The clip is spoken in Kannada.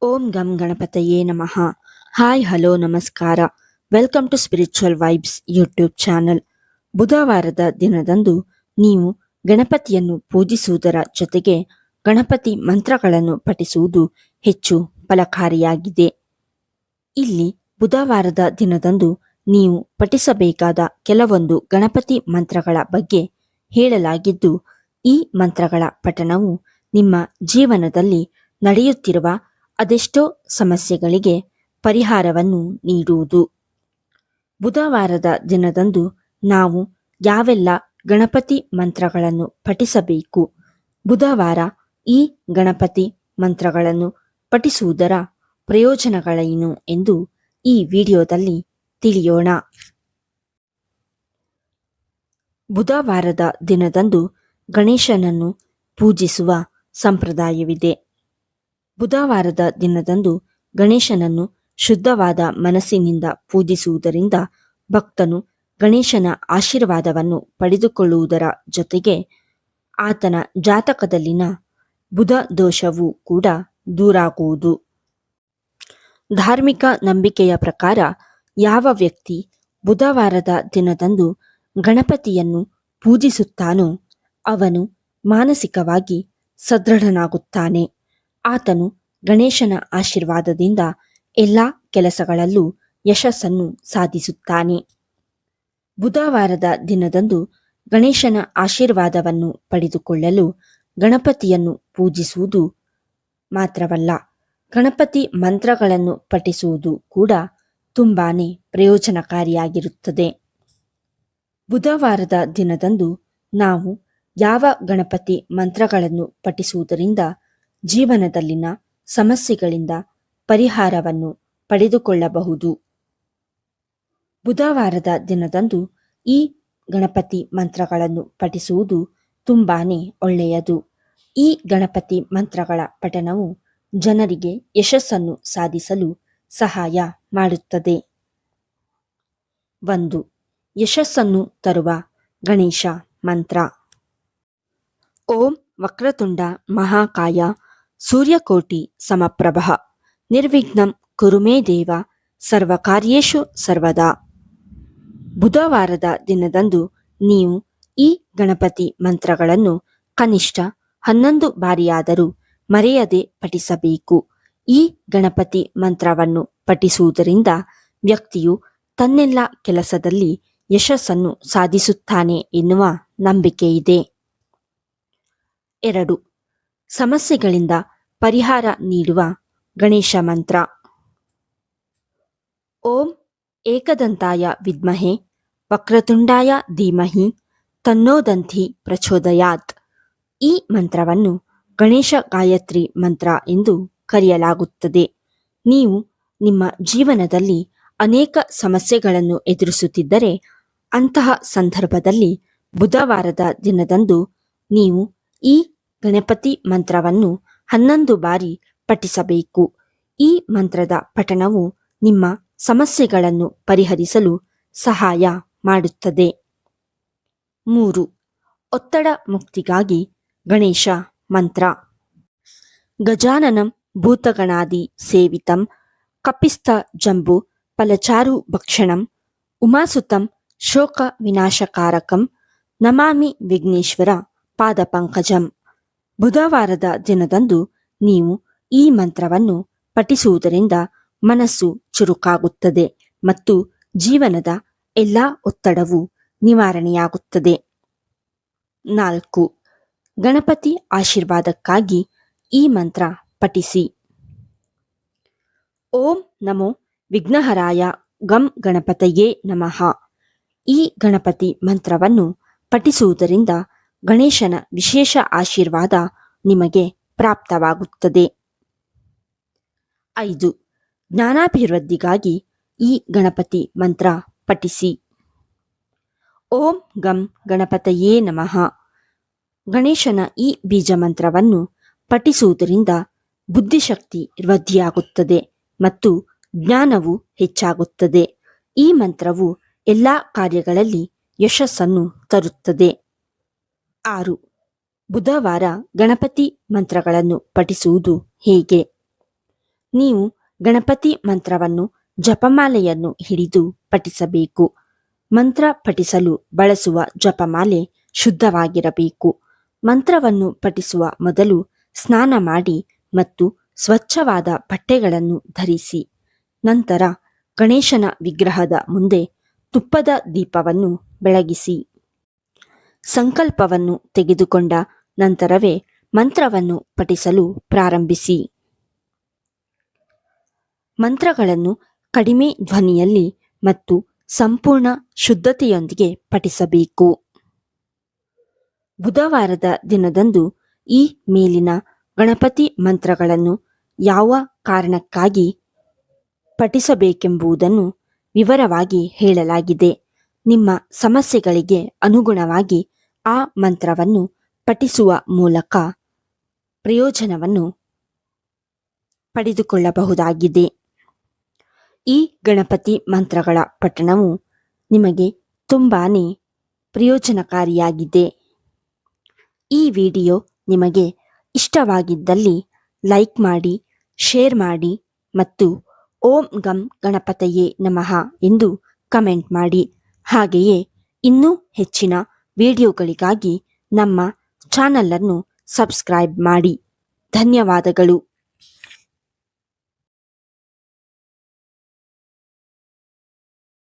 ಓಂ ಗಂ ಗಣಪತಯೇ ನಮಃ. ಹಾಯ್ ಹಲೋ ನಮಸ್ಕಾರ. Welcome to spiritual vibes YouTube channel. ಬುಧವಾರದ ದಿನದಂದು ನೀವು ಗಣಪತಿಯನ್ನು ಪೂಜಿಸುವುದರ ಜೊತೆಗೆ ಗಣಪತಿ ಮಂತ್ರಗಳನ್ನು ಪಠಿಸುವುದು ಹೆಚ್ಚು ಫಲಕಾರಿಯಾಗಿದೆ. ಇಲ್ಲಿ ಬುಧವಾರದ ದಿನದಂದು ನೀವು ಪಠಿಸಬೇಕಾದ ಕೆಲವೊಂದು ಗಣಪತಿ ಮಂತ್ರಗಳ ಬಗ್ಗೆ ಹೇಳಲಾಗಿದ್ದು, ಈ ಮಂತ್ರಗಳ ಪಠಣವು ನಿಮ್ಮ ಜೀವನದಲ್ಲಿ ನಡೆಯುತ್ತಿರುವ ಅದೆಷ್ಟೋ ಸಮಸ್ಯೆಗಳಿಗೆ ಪರಿಹಾರವನ್ನು ನೀಡುವುದು. ಬುಧವಾರದ ದಿನದಂದು ನಾವು ಯಾವೆಲ್ಲ ಗಣಪತಿ ಮಂತ್ರಗಳನ್ನು ಪಠಿಸಬೇಕು, ಬುಧವಾರ ಈ ಗಣಪತಿ ಮಂತ್ರಗಳನ್ನು ಪಠಿಸುವುದರ ಪ್ರಯೋಜನಗಳೇನು ಎಂದು ಈ ವಿಡಿಯೋದಲ್ಲಿ ತಿಳಿಯೋಣ. ಬುಧವಾರದ ದಿನದಂದು ಗಣೇಶನನ್ನು ಪೂಜಿಸುವ ಸಂಪ್ರದಾಯವಿದೆ. ಬುಧವಾರದ ದಿನದಂದು ಗಣೇಶನನ್ನು ಶುದ್ಧವಾದ ಮನಸ್ಸಿನಿಂದ ಪೂಜಿಸುವುದರಿಂದ ಭಕ್ತನು ಗಣೇಶನ ಆಶೀರ್ವಾದವನ್ನು ಪಡೆದುಕೊಳ್ಳುವುದರ ಜೊತೆಗೆ ಆತನ ಜಾತಕದಲ್ಲಿನ ಬುಧ ದೋಷವೂ ಕೂಡ ದೂರಾಗುವುದು. ಧಾರ್ಮಿಕ ನಂಬಿಕೆಯ ಪ್ರಕಾರ ಯಾವ ವ್ಯಕ್ತಿ ಬುಧವಾರದ ದಿನದಂದು ಗಣಪತಿಯನ್ನು ಪೂಜಿಸುತ್ತಾನೋ ಅವನು ಮಾನಸಿಕವಾಗಿ ಸದೃಢನಾಗುತ್ತಾನೆ. ಆತನು ಗಣೇಶನ ಆಶೀರ್ವಾದದಿಂದ ಎಲ್ಲ ಕೆಲಸಗಳಲ್ಲೂ ಯಶಸ್ಸನ್ನು ಸಾಧಿಸುತ್ತಾನೆ. ಬುಧವಾರದ ದಿನದಂದು ಗಣೇಶನ ಆಶೀರ್ವಾದವನ್ನು ಪಡೆದುಕೊಳ್ಳಲು ಗಣಪತಿಯನ್ನು ಪೂಜಿಸುವುದು ಮಾತ್ರವಲ್ಲ, ಗಣಪತಿ ಮಂತ್ರಗಳನ್ನು ಪಠಿಸುವುದು ಕೂಡ ತುಂಬಾನೇ ಪ್ರಯೋಜನಕಾರಿಯಾಗಿರುತ್ತದೆ. ಬುಧವಾರದ ದಿನದಂದು ನಾವು ಯಾವ ಗಣಪತಿ ಮಂತ್ರಗಳನ್ನು ಪಠಿಸುವುದರಿಂದ ಜೀವನದಲ್ಲಿನ ಸಮಸ್ಯೆಗಳಿಂದ ಪರಿಹಾರವನ್ನು ಪಡೆದುಕೊಳ್ಳಬಹುದು. ಬುಧವಾರದ ದಿನದಂದು ಈ ಗಣಪತಿ ಮಂತ್ರಗಳನ್ನು ಪಠಿಸುವುದು ತುಂಬಾನೇ ಒಳ್ಳೆಯದು. ಈ ಗಣಪತಿ ಮಂತ್ರಗಳ ಪಠಣವು ಜನರಿಗೆ ಯಶಸ್ಸನ್ನು ಸಾಧಿಸಲು ಸಹಾಯ ಮಾಡುತ್ತದೆ. 1. ಯಶಸ್ಸನ್ನು ತರುವ ಗಣೇಶ ಮಂತ್ರ. ಓಂ ವಕ್ರತುಂಡ ಮಹಾಕಾಯ ಸೂರ್ಯಕೋಟಿ ಸಮಪ್ರಭ ನಿರ್ವಿಘ್ನಂ ಕುರು ಮೇ ದೇವ ಸರ್ವಕಾರ್ಯೇಷು ಸರ್ವದಾ. ಬುಧವಾರದ ದಿನದಂದು ನೀವು ಈ ಗಣಪತಿ ಮಂತ್ರಗಳನ್ನು ಕನಿಷ್ಠ 11 ಬಾರಿಯಾದರೂ ಮರೆಯದೆ ಪಠಿಸಬೇಕು. ಈ ಗಣಪತಿ ಮಂತ್ರವನ್ನು ಪಠಿಸುವುದರಿಂದ ವ್ಯಕ್ತಿಯು ತನ್ನೆಲ್ಲ ಕೆಲಸದಲ್ಲಿ ಯಶಸ್ಸನ್ನು ಸಾಧಿಸುತ್ತಾನೆ ಎನ್ನುವ ನಂಬಿಕೆಯಿದೆ. 2. ಸಮಸ್ಯೆಗಳಿಂದ ಪರಿಹಾರ ನೀಡುವ ಗಣೇಶ ಮಂತ್ರ. ಓಂ ಏಕದಂತಾಯ ವಿದ್ಮಹೆ ವಕ್ರತುಂಡಾಯ ಧೀಮಹಿ ತನ್ನೋದಂತಿ ಪ್ರಚೋದಯಾತ್. ಈ ಮಂತ್ರವನ್ನು ಗಣೇಶ ಗಾಯತ್ರಿ ಮಂತ್ರ ಎಂದು ಕರೆಯಲಾಗುತ್ತದೆ. ನೀವು ನಿಮ್ಮ ಜೀವನದಲ್ಲಿ ಅನೇಕ ಸಮಸ್ಯೆಗಳನ್ನು ಎದುರಿಸುತ್ತಿದ್ದರೆ ಅಂತಹ ಸಂದರ್ಭದಲ್ಲಿ ಬುಧವಾರದ ದಿನದಂದು ನೀವು ಈ ಗಣಪತಿ ಮಂತ್ರವನ್ನು 11 ಬಾರಿ ಪಠಿಸಬೇಕು. ಈ ಮಂತ್ರದ ಪಠಣವು ನಿಮ್ಮ ಸಮಸ್ಯೆಗಳನ್ನು ಪರಿಹರಿಸಲು ಸಹಾಯ ಮಾಡುತ್ತದೆ. 3. ಒತ್ತಡ ಮುಕ್ತಿಗಾಗಿ ಗಣೇಶ ಮಂತ್ರ. ಗಜಾನನಂ ಭೂತಗಣಾದಿ ಸೇವಿತಂ ಕಪಿಸ್ಥ ಜಂಬು ಫಲಚಾರು ಭಕ್ಷಣಂ ಉಮಾಸುತಂ ಶೋಕ ವಿನಾಶಕಾರಕಂ ನಮಾಮಿ ವಿಘ್ನೇಶ್ವರ ಪಾದಪಂಕಜಂ. ಬುಧವಾರದ ದಿನದಂದು ನೀವು ಈ ಮಂತ್ರವನ್ನು ಪಠಿಸುವುದರಿಂದ ಮನಸ್ಸು ಚುರುಕಾಗುತ್ತದೆ ಮತ್ತು ಜೀವನದ ಎಲ್ಲ ಒತ್ತಡವು ನಿವಾರಣೆಯಾಗುತ್ತದೆ. 4. ಗಣಪತಿ ಆಶೀರ್ವಾದಕ್ಕಾಗಿ ಈ ಮಂತ್ರ ಪಠಿಸಿ. ಓಂ ನಮೋ ವಿಘ್ನಹರಾಯ ಗಂ ಗಣಪತಯೇ ನಮಃ. ಈ ಗಣಪತಿ ಮಂತ್ರವನ್ನು ಪಠಿಸುವುದರಿಂದ ಗಣೇಶನ ವಿಶೇಷ ಆಶೀರ್ವಾದ ನಿಮಗೆ ಪ್ರಾಪ್ತವಾಗುತ್ತದೆ. 5. ಜ್ಞಾನಾಭಿವೃದ್ಧಿಗಾಗಿ ಈ ಗಣಪತಿ ಮಂತ್ರ ಪಠಿಸಿ. ಓಂ ಗಂ ಗಣಪತಯೇ ನಮಃ. ಗಣೇಶನ ಈ ಬೀಜ ಮಂತ್ರವನ್ನು ಪಠಿಸುವುದರಿಂದ ಬುದ್ಧಿಶಕ್ತಿ ವೃದ್ಧಿಯಾಗುತ್ತದೆ ಮತ್ತು ಜ್ಞಾನವು ಹೆಚ್ಚಾಗುತ್ತದೆ. ಈ ಮಂತ್ರವು ಎಲ್ಲ ಕಾರ್ಯಗಳಲ್ಲಿ ಯಶಸ್ಸನ್ನು ತರುತ್ತದೆ. 6. ಬುಧವಾರ ಗಣಪತಿ ಮಂತ್ರಗಳನ್ನು ಪಠಿಸುವುದು ಹೇಗೆ? ನೀವು ಗಣಪತಿ ಮಂತ್ರವನ್ನು ಜಪಮಾಲೆಯನ್ನು ಹಿಡಿದು ಪಠಿಸಬೇಕು. ಮಂತ್ರ ಪಠಿಸಲು ಬಳಸುವ ಜಪಮಾಲೆ ಶುದ್ಧವಾಗಿರಬೇಕು. ಮಂತ್ರವನ್ನು ಪಠಿಸುವ ಮೊದಲು ಸ್ನಾನ ಮಾಡಿ ಮತ್ತು ಸ್ವಚ್ಛವಾದ ಬಟ್ಟೆಗಳನ್ನು ಧರಿಸಿ. ನಂತರ ಗಣೇಶನ ವಿಗ್ರಹದ ಮುಂದೆ ತುಪ್ಪದ ದೀಪವನ್ನು ಬೆಳಗಿಸಿ. ಸಂಕಲ್ಪವನ್ನು ತೆಗೆದುಕೊಂಡ ನಂತರವೇ ಮಂತ್ರವನ್ನು ಪಠಿಸಲು ಪ್ರಾರಂಭಿಸಿ. ಮಂತ್ರಗಳನ್ನು ಕಡಿಮೆ ಧ್ವನಿಯಲ್ಲಿ ಮತ್ತು ಸಂಪೂರ್ಣ ಶುದ್ಧತೆಯೊಂದಿಗೆ ಪಠಿಸಬೇಕು. ಬುಧವಾರದ ದಿನದಂದು ಈ ಮೇಲಿನ ಗಣಪತಿ ಮಂತ್ರಗಳನ್ನು ಯಾವ ಕಾರಣಕ್ಕಾಗಿ ಪಠಿಸಬೇಕೆಂಬುದನ್ನು ವಿವರವಾಗಿ ಹೇಳಲಾಗಿದೆ. ನಿಮ್ಮ ಸಮಸ್ಯೆಗಳಿಗೆ ಅನುಗುಣವಾಗಿ ಆ ಮಂತ್ರವನ್ನು ಪಠಿಸುವ ಮೂಲಕ ಪ್ರಯೋಜನವನ್ನು ಪಡೆದುಕೊಳ್ಳಬಹುದಾಗಿದೆ. ಈ ಗಣಪತಿ ಮಂತ್ರಗಳ ಪಠಣವು ನಿಮಗೆ ತುಂಬಾನೇ ಪ್ರಯೋಜನಕಾರಿಯಾಗಿದೆ. ಈ ವಿಡಿಯೋ ನಿಮಗೆ ಇಷ್ಟವಾಗಿದ್ದಲ್ಲಿ ಲೈಕ್ ಮಾಡಿ, ಶೇರ್ ಮಾಡಿ ಮತ್ತು ಓಂ ಗಂ ಗಣಪತಯೇ ನಮಃ ಎಂದು ಕಮೆಂಟ್ ಮಾಡಿ. ಹಾಗೆಯೇ ಇನ್ನೂ ಹೆಚ್ಚಿನ ವಿಡಿಯೋಗಳಿಗಾಗಿ ನಮ್ಮ ಚಾನಲನ್ನು ಸಬ್ಸ್ಕ್ರೈಬ್ ಮಾಡಿ. ಧನ್ಯವಾದಗಳು.